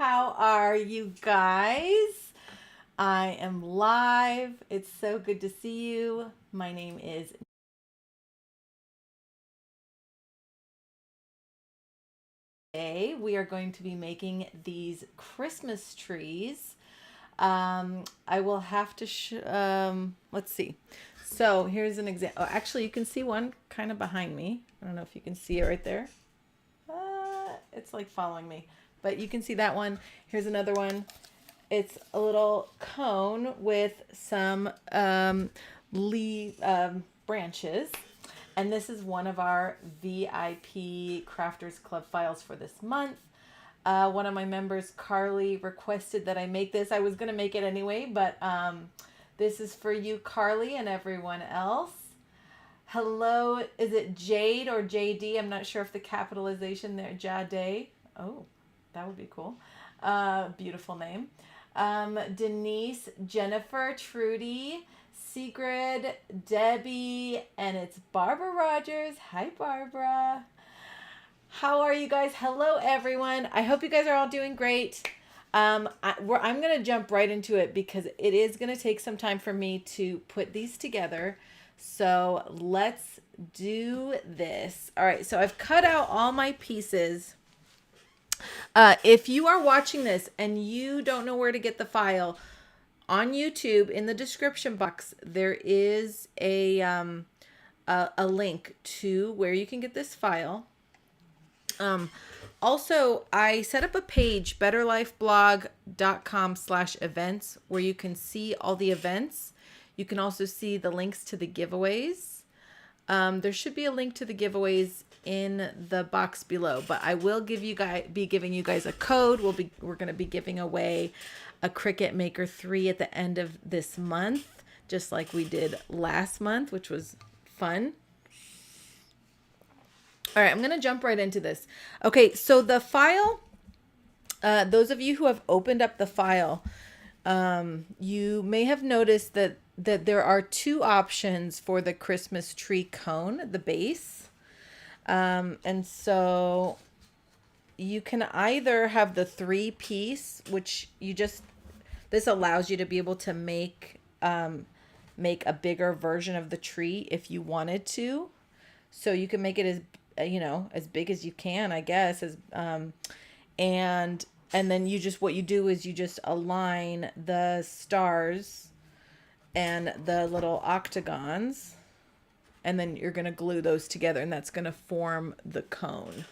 How are you guys? I am live. It's so good to see you. My name is Today we are going to be making these Christmas trees. I will have to let's see. So here's an example. Oh, actually, you can see one kind of behind me. I don't know if you can see it right there. It's like following me, but you can see that one. Here's another one. It's a little cone with some leaf branches. And this is one of our VIP Crafters Club files for this month. One of my members, Carly, requested that I make this. I was going to make it anyway, but this is for you, Carly, and everyone else. Hello, is it Jade or JD? I'm not sure if the capitalization there, Jade. Oh, that would be cool. Beautiful name. Denise, Jennifer, Trudy, Sigrid, Debbie, and it's Barbara Rogers. Hi, Barbara. How are you guys? Hello, everyone. I hope you guys are all doing great. I'm going to jump right into it because it is going to take some time for me to put these together. So let's do this. All right, so I've cut out all my pieces. If you are watching this and you don't know where to get the file, on YouTube in the description box there is a link to where you can get this file. Also, I set up a page, betterlifeblog.com/events, where you can see all the events. You can also see the links to the giveaways. There should be a link to the giveaways in the box below, but I will be giving you guys a code. We're going to be giving away a Cricut Maker 3 at the end of this month, just like we did last month, which was fun. All right, I'm going to jump right into this. Okay, so the file, those of you who have opened up the file, you may have noticed that there are two options for the Christmas tree cone, the base. And so you can either have the 3-piece, which this allows you to be able to make a bigger version of the tree if you wanted to. So you can make it as big as you can, I guess, and then what you do is you just align the stars and the little octagons, and then you're going to glue those together, and that's going to form the cone.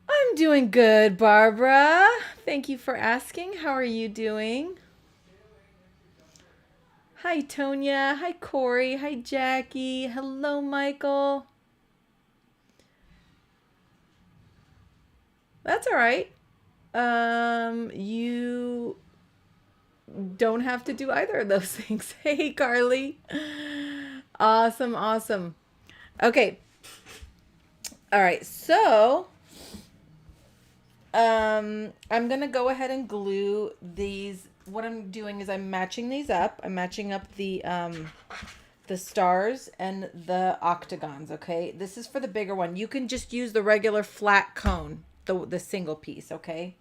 I'm doing good, Barbara. Thank you for asking. How are you doing? Hi, Tonya. Hi, Corey. Hi, Jackie. Hello, Michael. That's all right. You don't have to do either of those things. Hey, Carly. Awesome. Okay. All right. So, I'm going to go ahead and glue these. What I'm doing is I'm matching these up. I'm matching up the stars and the octagons, okay? This is for the bigger one. You can just use the regular flat cone, the single piece, okay?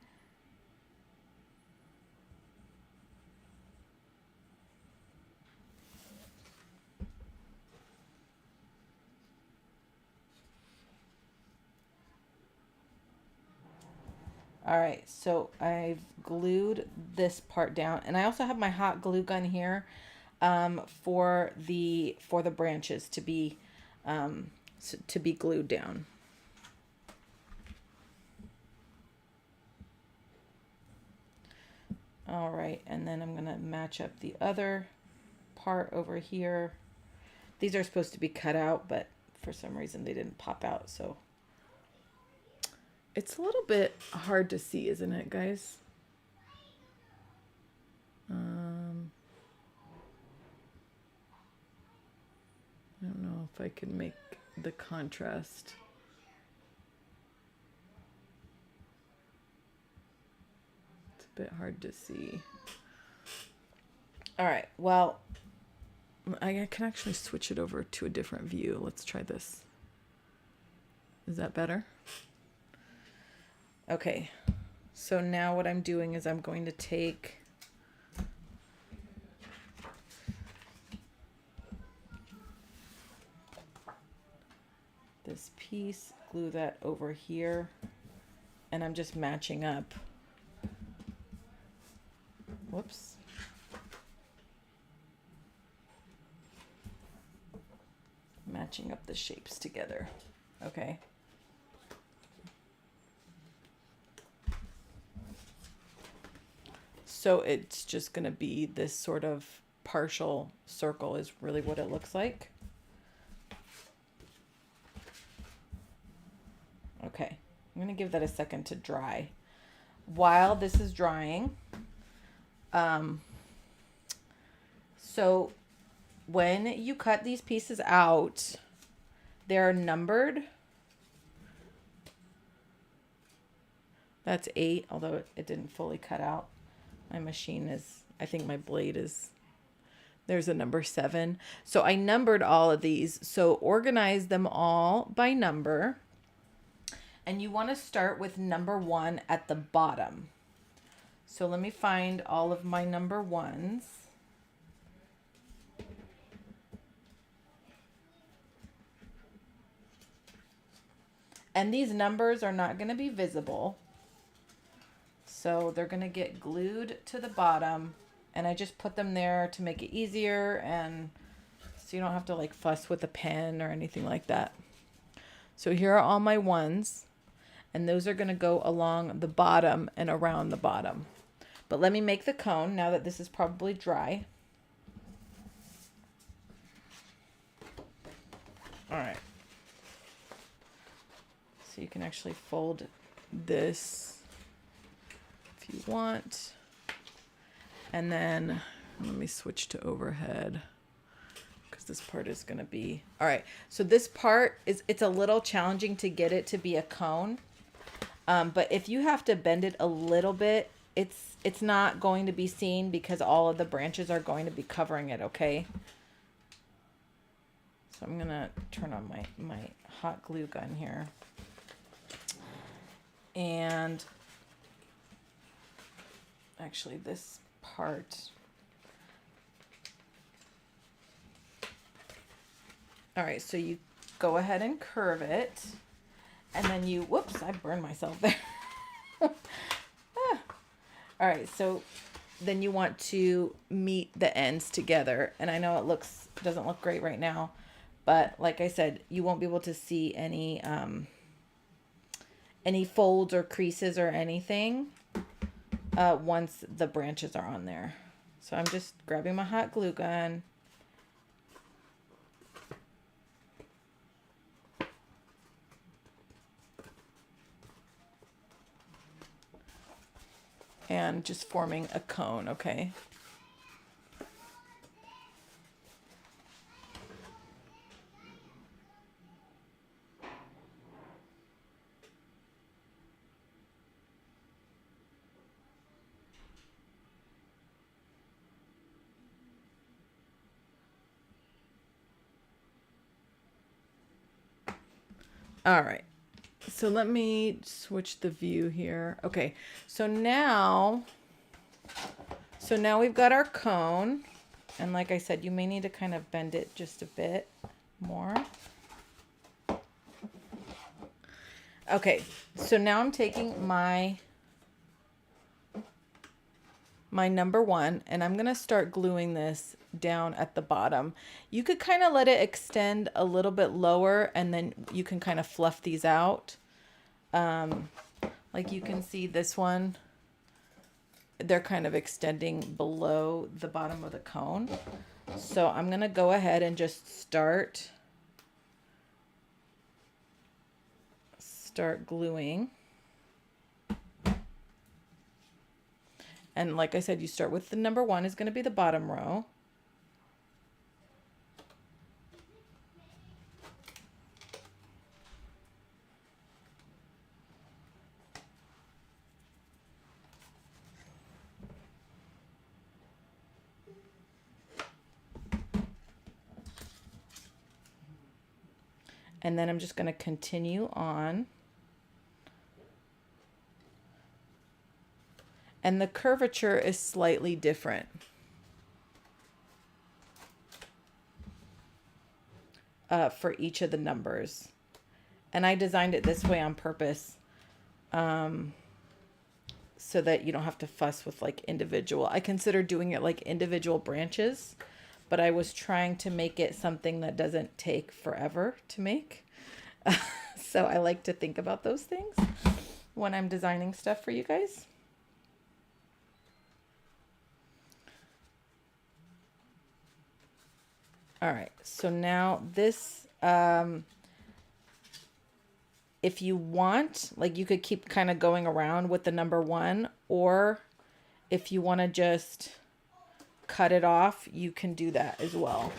All right, so I've glued this part down, and I also have my hot glue gun here for the branches to be glued down. All right, and then I'm gonna match up the other part over here. These are supposed to be cut out, but for some reason they didn't pop out, so it's a little bit hard to see, isn't it, guys? I don't know if I can make the contrast. It's a bit hard to see. All right, well, I can actually switch it over to a different view. Let's try this. Is that better? Okay, so now what I'm doing is I'm going to take this piece, glue that over here, and I'm just matching up. Whoops. Matching up the shapes together. Okay. So it's just going to be this sort of partial circle is really what it looks like. Okay, I'm going to give that a second to dry. While this is drying, so when you cut these pieces out, they're numbered. That's 8, although it didn't fully cut out. My machine is, I think my blade is, there's a number 7. So I numbered all of these. So organize them all by number. And you want to start with number 1 at the bottom. So let me find all of my number 1s. And these numbers are not going to be visible. So they're going to get glued to the bottom, and I just put them there to make it easier, and so you don't have to like fuss with a pen or anything like that. So here are all my 1s, and those are going to go along the bottom and around the bottom. But let me make the cone now that this is probably dry. All right. So you can actually fold this if you want. And then let me switch to overhead because this part is going to be, all right. So this part it's a little challenging to get it to be a cone. But if you have to bend it a little bit, it's not going to be seen because all of the branches are going to be covering it. Okay. So I'm going to turn on my hot glue gun here. And actually this part, all right, so you go ahead and curve it, and then you, whoops, I burned myself there. All right, so then you want to meet the ends together, and I know it doesn't look great right now, but like I said, you won't be able to see any folds or creases or anything once the branches are on there. So I'm just grabbing my hot glue gun. And just forming a cone, okay? All right, so let me switch the view here. Okay, so now we've got our cone, and like I said, you may need to kind of bend it just a bit more. Okay, so now I'm taking my number 1, and I'm gonna start gluing this down at the bottom. You could kind of let it extend a little bit lower, and then you can kind of fluff these out. Like you can see this one, they're kind of extending below the bottom of the cone. So I'm gonna go ahead and just start gluing. And like I said, you start with the number 1 is going to be the bottom row. And then I'm just going to continue on. And the curvature is slightly different. For each of the numbers. And I designed it this way on purpose, so that you don't have to fuss with like individual. I consider doing it like individual branches, but I was trying to make it something that doesn't take forever to make. So I like to think about those things when I'm designing stuff for you guys. All right, so now this, if you want, like you could keep kind of going around with the number 1, or if you want to just cut it off, you can do that as well.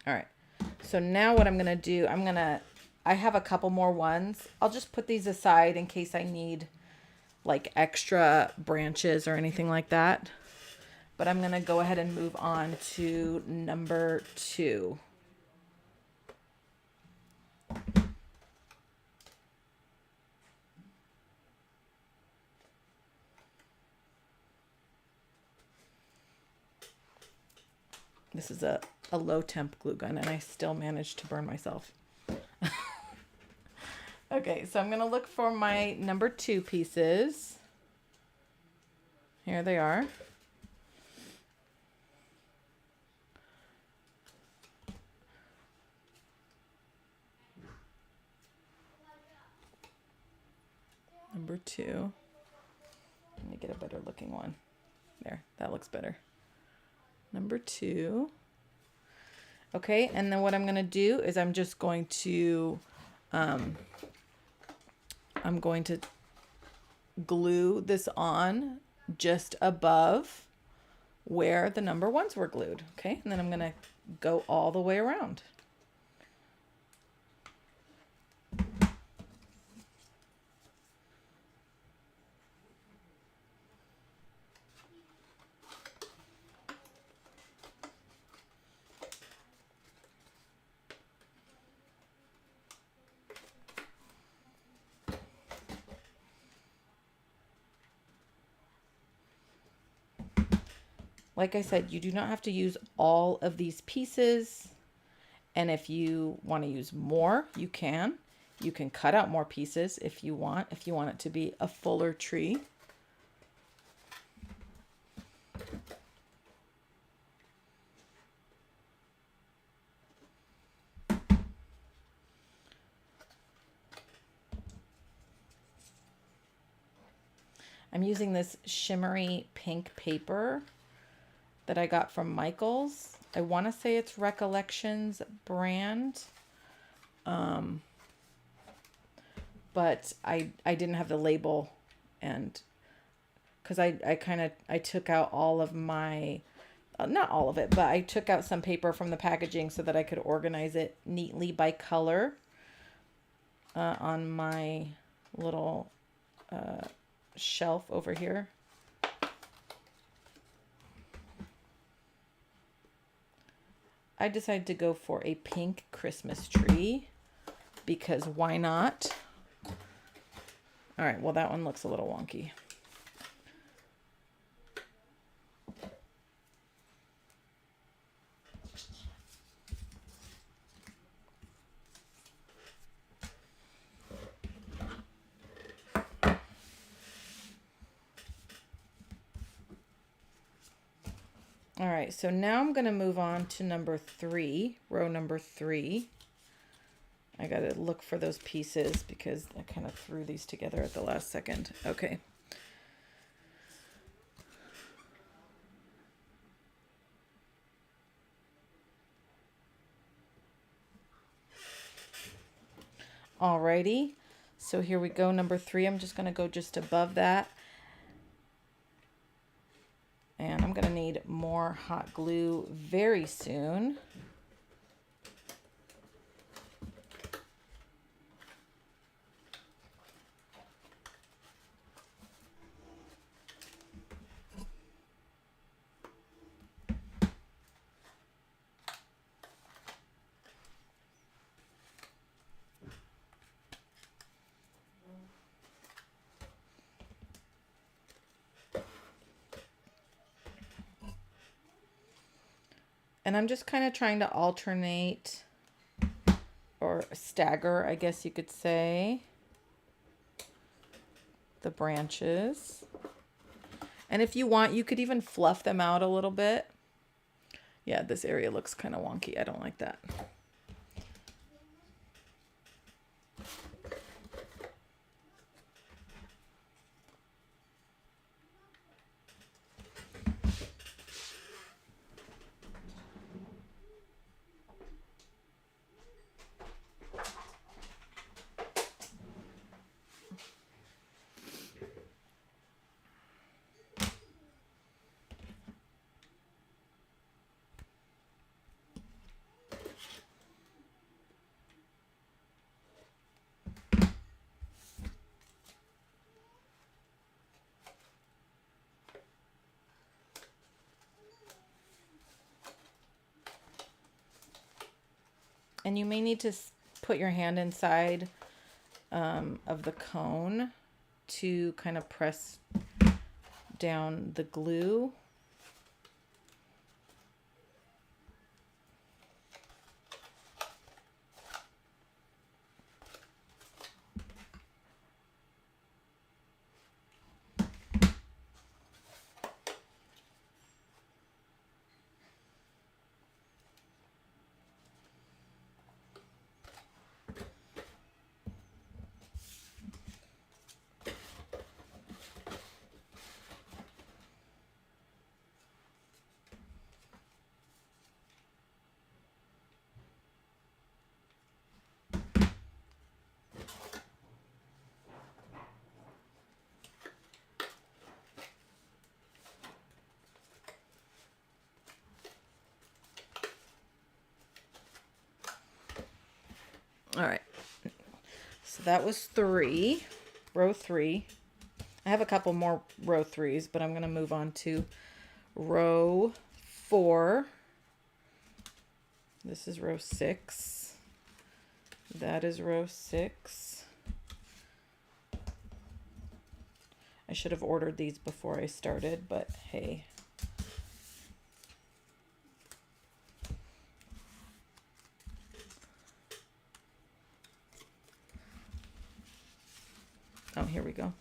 All right, so now what I'm going to do, I have a couple more ones. I'll just put these aside in case I need like extra branches or anything like that. But I'm going to go ahead and move on to number 2. This is a low temp glue gun, and I still managed to burn myself. Okay, so I'm going to look for my number 2 pieces. Here they are. Number 2. Let me get a better looking one. There, that looks better. Number 2. Okay, and then what I'm going to do is I'm just going to glue this on just above where the number 1s were glued. Okay, and then I'm going to go all the way around. Like I said, you do not have to use all of these pieces. And if you want to use more, you can. You can cut out more pieces if you want it to be a fuller tree. I'm using this shimmery pink paper that I got from Michael's. I want to say it's Recollections brand. But I didn't have the label, and because I took out all of my, not all of it, but I took out some paper from the packaging so that I could organize it neatly by color on my little shelf over here. I decided to go for a pink Christmas tree because why not? All right, well, that one looks a little wonky. All right, so now I'm going to move on to number 3, row number 3. I got to look for those pieces because I kind of threw these together at the last second. Okay. Alrighty, so here we go, number 3. I'm just going to go just above that. And I'm going to need more hot glue very soon. And I'm just kind of trying to alternate or stagger, I guess you could say, the branches. And if you want, you could even fluff them out a little bit. Yeah, this area looks kind of wonky. I don't like that. And you may need to put your hand inside of the cone to kind of press down the glue. All right, so that was row 3. I have a couple more row 3s, but I'm going to move on to row 4. This is row 6. That is row 6. I should have ordered these before I started, but hey. Oh, here we go.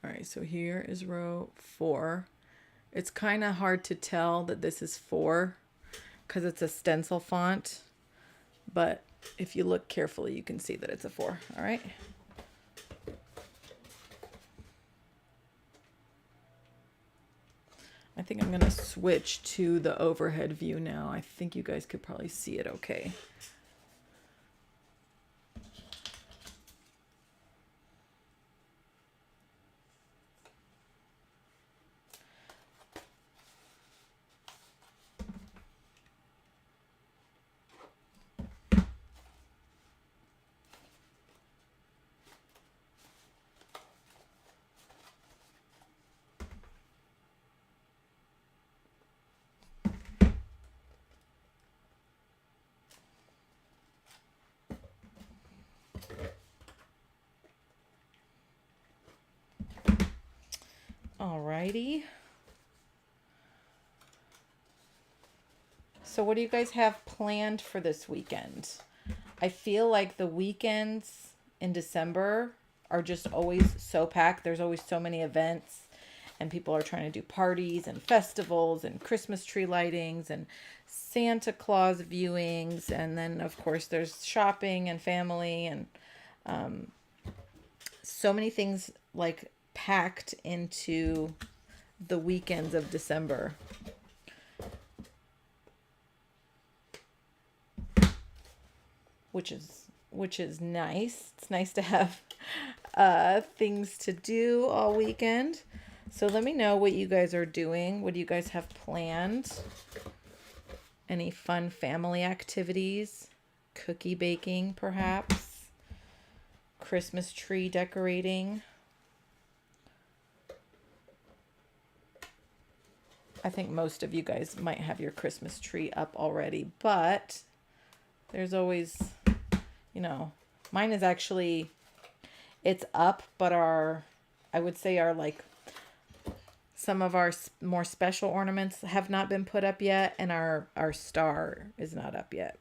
All right, so here is row 4. It's kind of hard to tell that this is 4 because it's a stencil font, but if you look carefully, you can see that it's a 4. All right. I think I'm going to switch to the overhead view now. I think you guys could probably see it okay. Alrighty. So what do you guys have planned for this weekend? I feel like the weekends in December are just always so packed. There's always so many events, and people are trying to do parties and festivals and Christmas tree lightings and Santa Claus viewings. And then of course there's shopping and family and so many things like packed into the weekends of December. Which is nice. It's nice to have things to do all weekend. So let me know what you guys are doing. What do you guys have planned? Any fun family activities? Cookie baking, perhaps? Christmas tree decorating? I think most of you guys might have your Christmas tree up already, but there's always, mine is actually, it's up, but I would say our like some of our more special ornaments have not been put up yet, and our star is not up yet.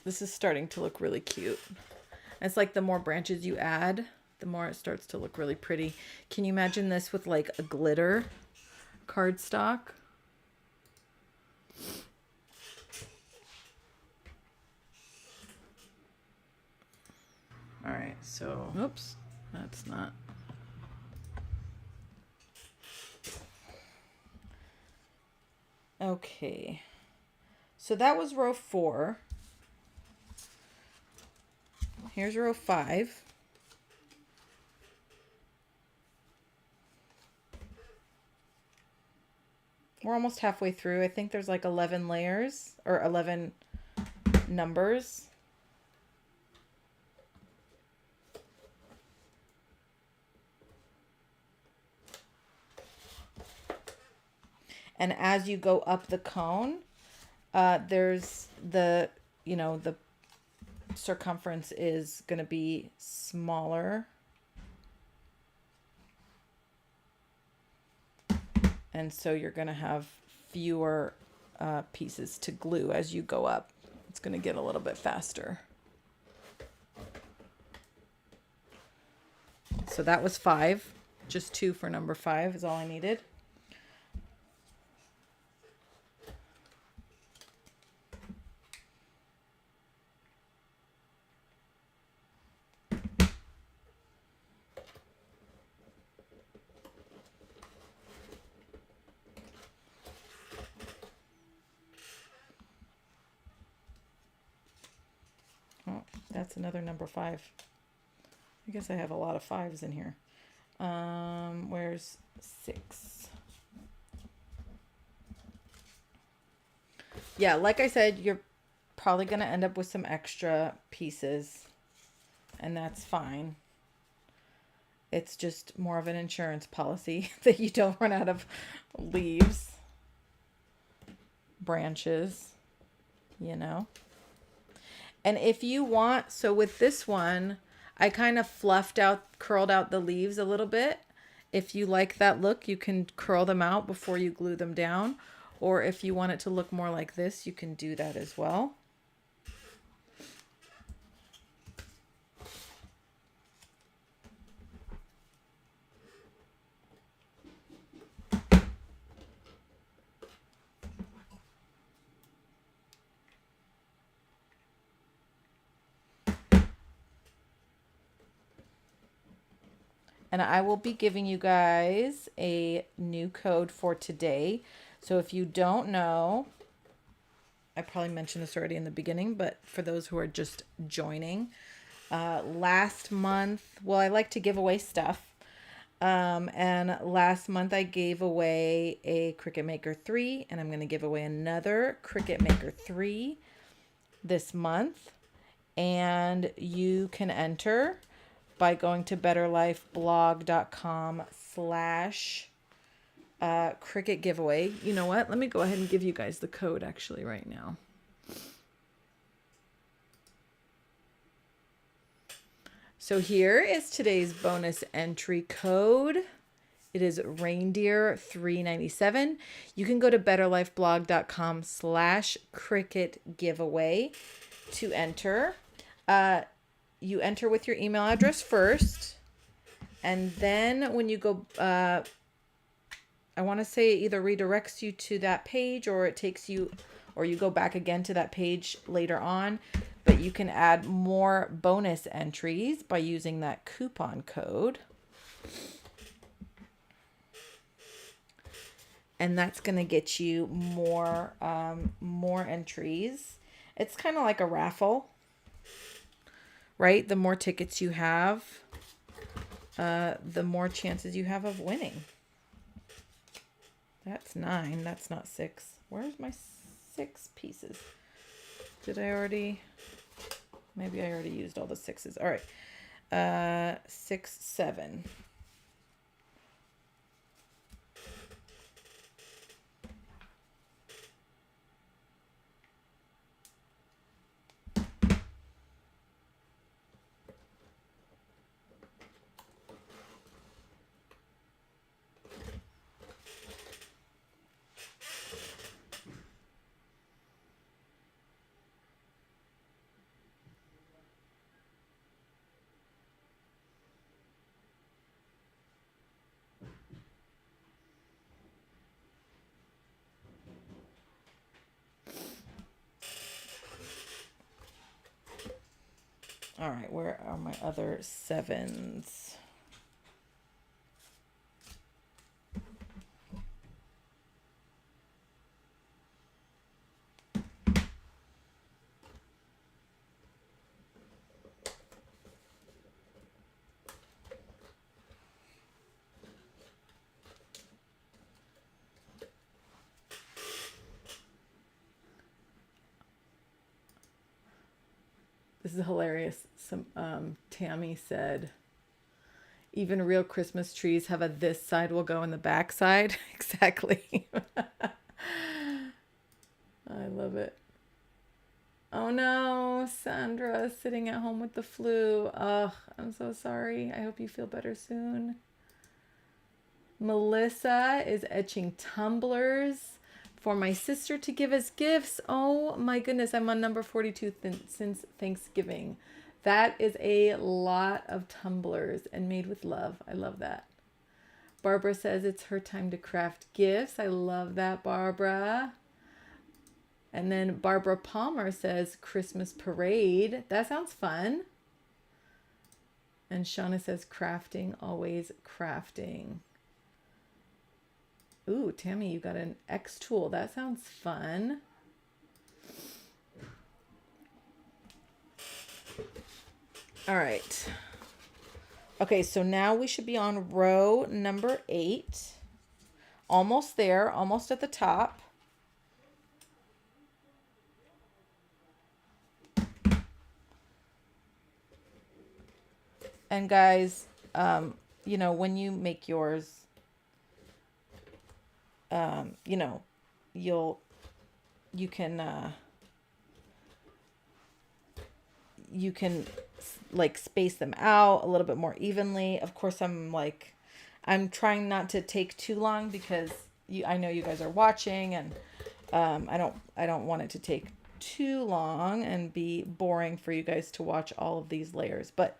This is starting to look really cute. It's like the more branches you add, the more it starts to look really pretty. Can you imagine this with like a glitter cardstock? All right, so, oops, that's not. Okay, so that was row 4. Here's row 5. We're almost halfway through. I think there's like 11 layers or 11 numbers. And as you go up the cone, there's the, the circumference is going to be smaller. And so you're going to have fewer pieces to glue as you go up. It's going to get a little bit faster. So that was 5. Just 2 for number 5 is all I needed. That's another number 5. I guess I have a lot of 5s in here. Where's 6? Yeah, like I said, you're probably going to end up with some extra pieces, and that's fine. It's just more of an insurance policy that you don't run out of leaves, branches, And if you want, so with this one, I kind of curled out the leaves a little bit. If you like that look, you can curl them out before you glue them down. Or if you want it to look more like this, you can do that as well. And I will be giving you guys a new code for today. So if you don't know, I probably mentioned this already in the beginning, but for those who are just joining, last month, well, I like to give away stuff. And last month I gave away a Cricut Maker 3, and I'm going to give away another Cricut Maker 3 this month. And you can enter by going to betterlifeblog.com/Cricut giveaway. You know what? Let me go ahead and give you guys the code actually right now. So here is today's bonus entry code. It is reindeer397. You can go to betterlifeblog.com/Cricut giveaway to enter. You enter with your email address first, and then when you go, I want to say it either redirects you to that page, or it takes you, or you go back again to that page later on, but you can add more bonus entries by using that coupon code. And that's going to get you more entries. It's kind of like a raffle. Right? The more tickets you have, the more chances you have of winning. That's 9. That's not 6. Where's my 6 pieces? Did I already? Maybe I already used all the 6s. All right. 6, 7. All right, where are my other 7s? This is hilarious. Tammy said, even real Christmas trees have a this side will go in the back side. Exactly. I love it. Oh no, Sandra sitting at home with the flu. Ugh, I'm so sorry. I hope you feel better soon. Melissa is etching tumblers for my sister to give as gifts. Oh my goodness, I'm on number 42 since Thanksgiving. That is a lot of tumblers and made with love. I love that. Barbara says it's her time to craft gifts. I love that, Barbara. And then Barbara Palmer says Christmas parade. That sounds fun. And Shauna says crafting, always crafting. Ooh, Tammy, you got an X tool. That sounds fun. All right. Okay, so now we should be on row number 8. Almost there, almost at the top. And guys, you know, when you make yours, you know, you can like space them out a little bit more evenly. Of course, I'm trying not to take too long because I know you guys are watching, and I don't want it to take too long and be boring for you guys to watch all of these layers, but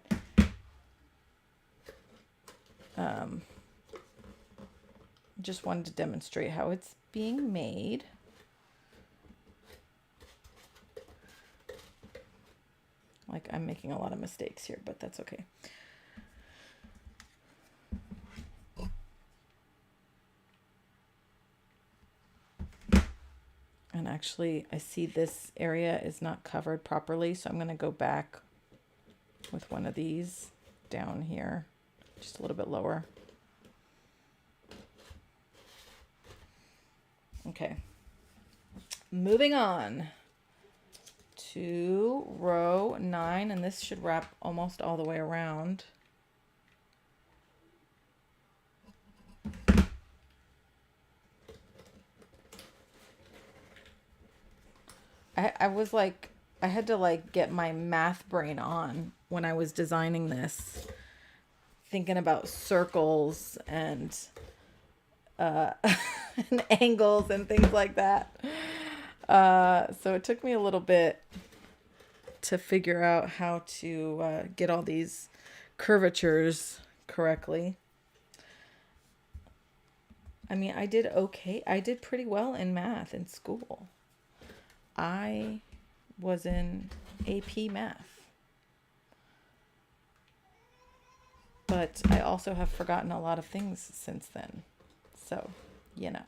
just wanted to demonstrate how it's being made. Like, I'm making a lot of mistakes here, but that's okay. And actually, I see this area is not covered properly, so I'm going to go back with one of these down here, just a little bit lower. Okay, moving on to row 9, and this should wrap almost all the way around. I was like, I had to like get my math brain on when I was designing this, thinking about circles and and angles and things like that. So it took me a little bit to figure out how to get all these curvatures correctly. I mean, I did okay. I did pretty well in math in school. I was in AP math. But I also have forgotten a lot of things since then. So, you know.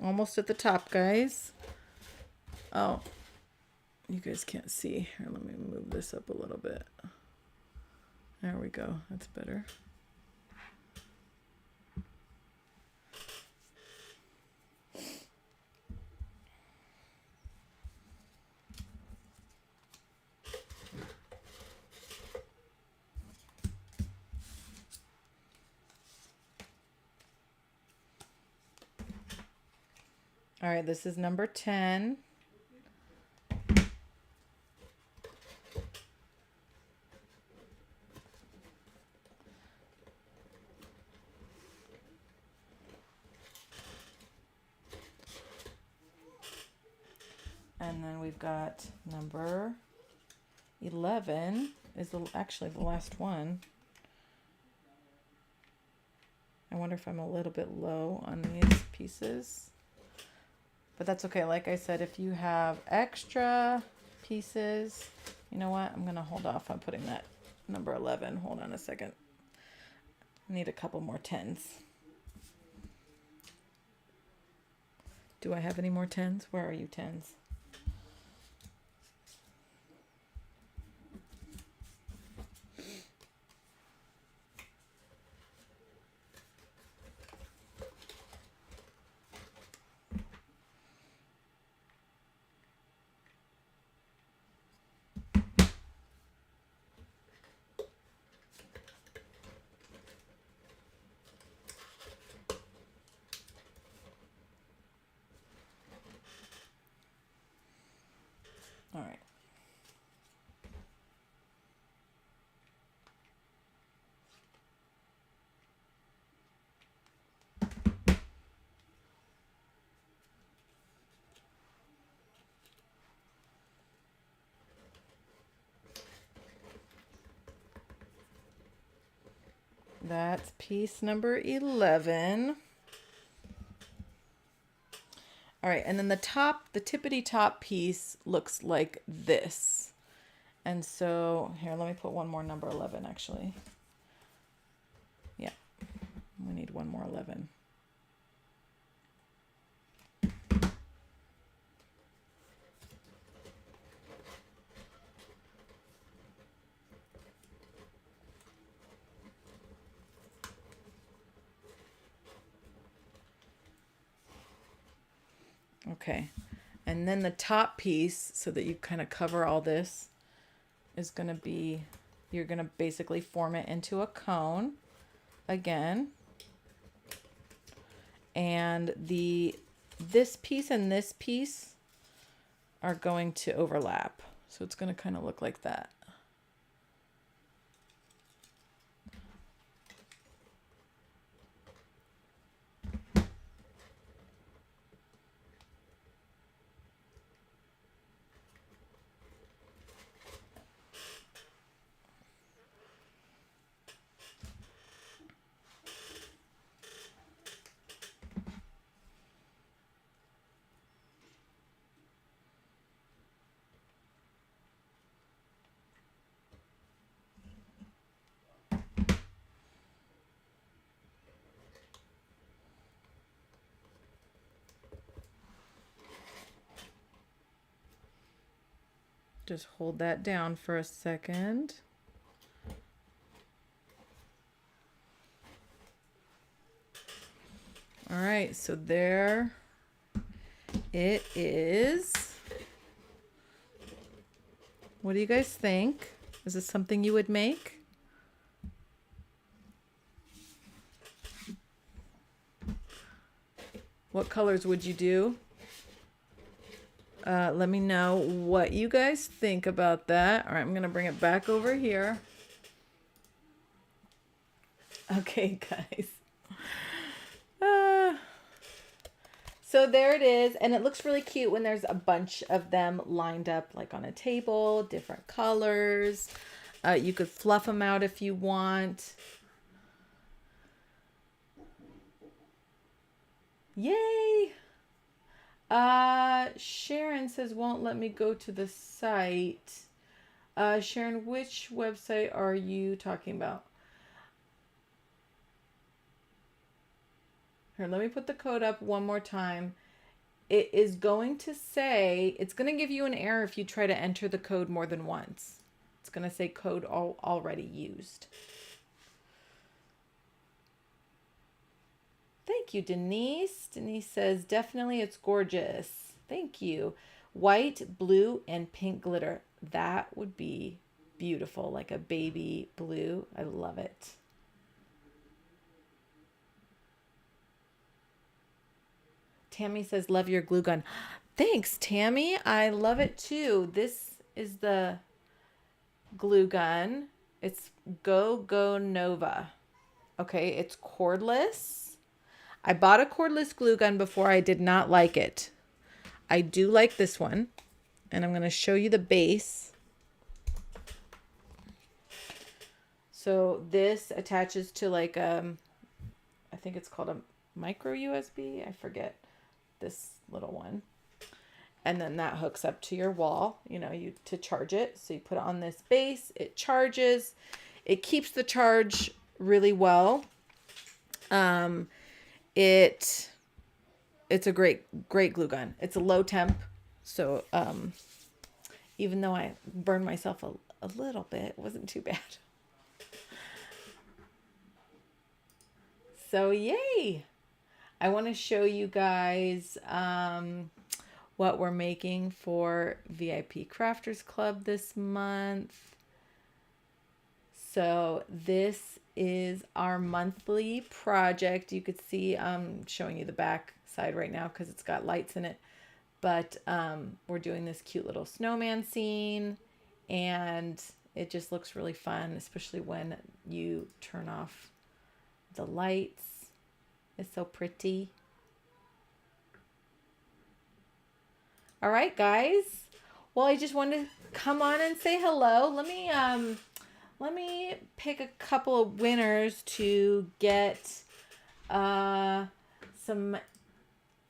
Almost at the top, guys. Oh, you guys can't see. Here, let me move this up a little bit. There we go. That's better. All right, this is number 10. And then we've got number 11 is actually the last one. I wonder if I'm a little bit low on these pieces. But that's okay. Like I said, if you have extra pieces, you know what? I'm going to hold off on putting that number 11. Hold on a second. I need a couple more 10s. Do I have any more 10s? Where are you 10s? All right. That's piece number 11. All right, and then the tippity top piece looks like this. And so here, let me put one more number 11 actually. Yeah, we need one more 11. Okay, and then the top piece, so that you kind of cover all this, is going to be, you're going to basically form it into a cone again. And this piece and this piece are going to overlap. So it's going to kind of look like that. Just hold that down for a second. All right, so there it is. What do you guys think? Is this something you would make? What colors would you do? Let me know what you guys think about that. All right, I'm going to bring it back over here. Okay, guys. So there it is. And it looks really cute when there's a bunch of them lined up like on a table, different colors. You could fluff them out if you want. Yay! Sharon says won't let me go to the site. Sharon, which website are you talking about? Here, let me put the code up one more time. it is going to say, it's going to give you an error if you try to enter the code more than once. It's going to say code already used. Thank you, Denise. Denise says, definitely it's gorgeous. Thank you. White, blue, and pink glitter. That would be beautiful, like a baby blue. I love it. Tammy says, love your glue gun. Thanks, Tammy. I love it too. This is the glue gun. It's Go Nova. Okay, it's cordless. I bought a cordless glue gun before. I did not like it. I do like this one. And I'm going to show you the base. So this attaches to like I think it's called a micro USB. I forget this little one. And then that hooks up to your wall, to charge it. So you put it on this base, it charges. It keeps the charge really well. It's a great glue gun. It's a low temp. So even though I burned myself a little bit, it wasn't too bad. So yay! I want to show you guys what we're making for VIP Crafters Club this month. So this is our monthly project. You could see I'm showing you the back side right now because it's got lights in it. But we're doing this cute little snowman scene, and it just looks really fun, especially when you turn off the lights. It's so pretty. All right, guys. Well, I just wanted to come on and say hello. Let me pick a couple of winners to get some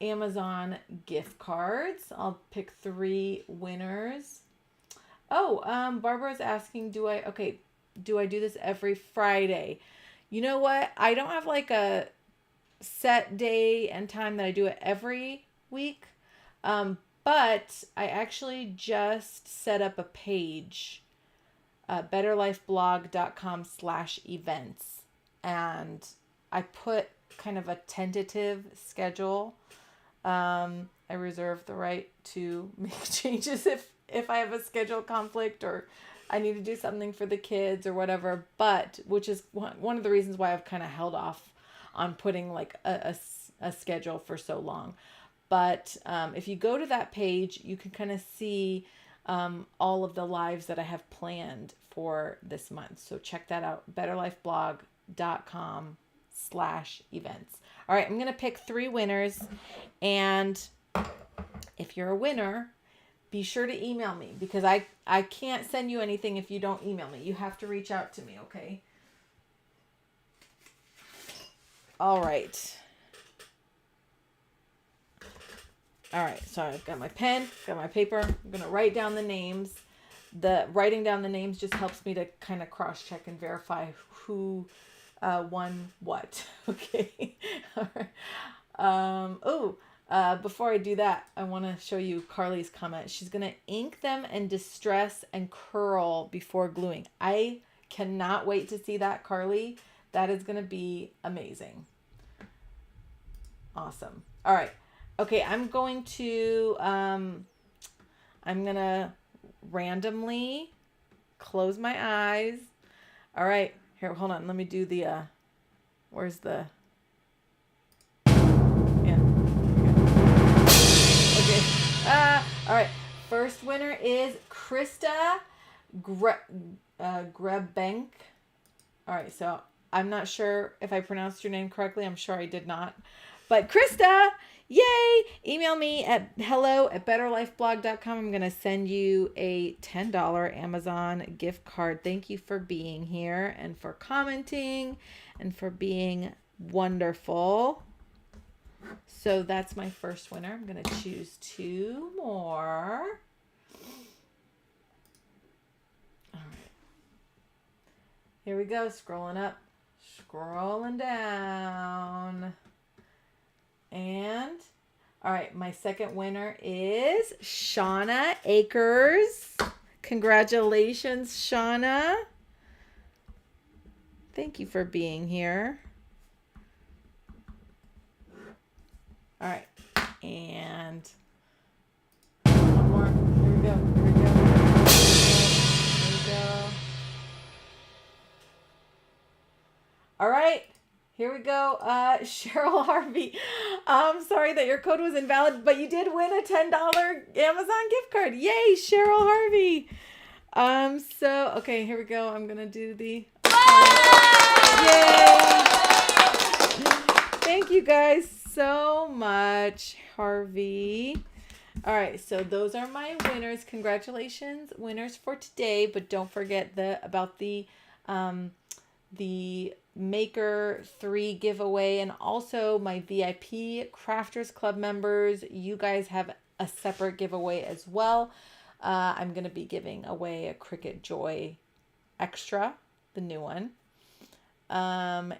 Amazon gift cards. I'll pick 3 winners. Oh, Barbara's asking, do I do this every Friday? You know what? I don't have like a set day and time that I do it every week. But I actually just set up a page, betterlifeblog.com/events. And I put kind of a tentative schedule. I reserve the right to make changes if I have a schedule conflict or I need to do something for the kids or whatever, but which is one of the reasons why I've kind of held off on putting like a schedule for so long. But if you go to that page, you can kind of see all of the lives that I have planned for this month. So check that out, betterlifeblog.com/events. All right, I'm going to pick 3 winners. And if you're a winner, be sure to email me because I can't send you anything if you don't email me. You have to reach out to me, okay? All right. All right, so I've got my pen, got my paper. I'm going to write down the names. The writing down the names just helps me to kind of cross-check and verify who won what. Okay. All right. Before I do that, I want to show you Carly's comment. She's going to ink them and distress and curl before gluing. I cannot wait to see that, Carly. That is going to be amazing. Awesome. All right. Okay, I'm going to randomly close my eyes. All right, here, hold on. Let me do the, where's the, yeah. Okay. All right. First winner is Krista Grebenk. All right, so I'm not sure if I pronounced your name correctly. I'm sure I did not. But Krista, yay! Email me at hello@betterlifeblog.com. I'm going to send you a $10 Amazon gift card. Thank you for being here and for commenting and for being wonderful. So that's my first winner. I'm going to choose 2 more. All right. Here we go. Scrolling up, scrolling down. And All right, my second winner is Shauna Akers. Congratulations, Shauna. Thank you for being here. All right, and one more. Here we go. Here we go. Here we go. All right. Here we go. Cheryl Harvey. I'm sorry that your code was invalid, but you did win a $10 Amazon gift card. Yay, Cheryl Harvey. So, okay, here we go. I'm going to do the... Yay. Thank you guys so much, Harvey. All right, so those are my winners. Congratulations, winners for today. But don't forget about the Maker 3 giveaway, and also my VIP Crafters Club members. You guys have a separate giveaway as well. I'm going to be giving away a Cricut Joy Extra, the new one. And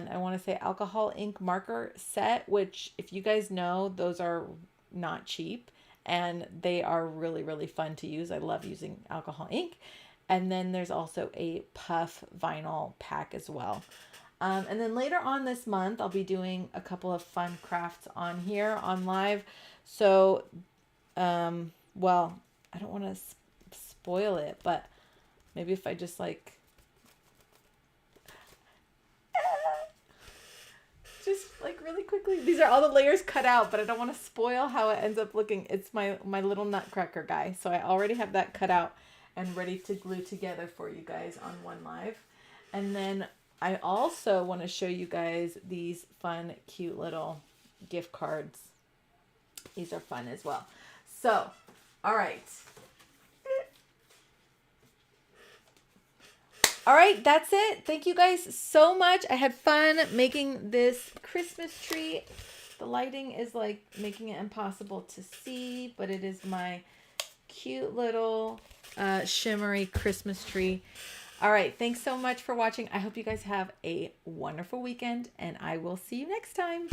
I want to say alcohol ink marker set, which if you guys know, those are not cheap and they are really, really fun to use. I love using alcohol ink. And then there's also a puff vinyl pack as well. And then later on this month, I'll be doing a couple of fun crafts on here on live. So, well, I don't want to spoil it, but maybe if I just like, really quickly. These are all the layers cut out, but I don't want to spoil how it ends up looking. It's my little nutcracker guy. So I already have that cut out and ready to glue together for you guys on One Live. And then I also want to show you guys these fun, cute little gift cards. These are fun as well. So, all right. All right, that's it. Thank you guys so much. I had fun making this Christmas tree. The lighting is like making it impossible to see, but it is my cute little shimmery Christmas tree. All right, thanks so much for watching. I hope you guys have a wonderful weekend, and I will see you next time.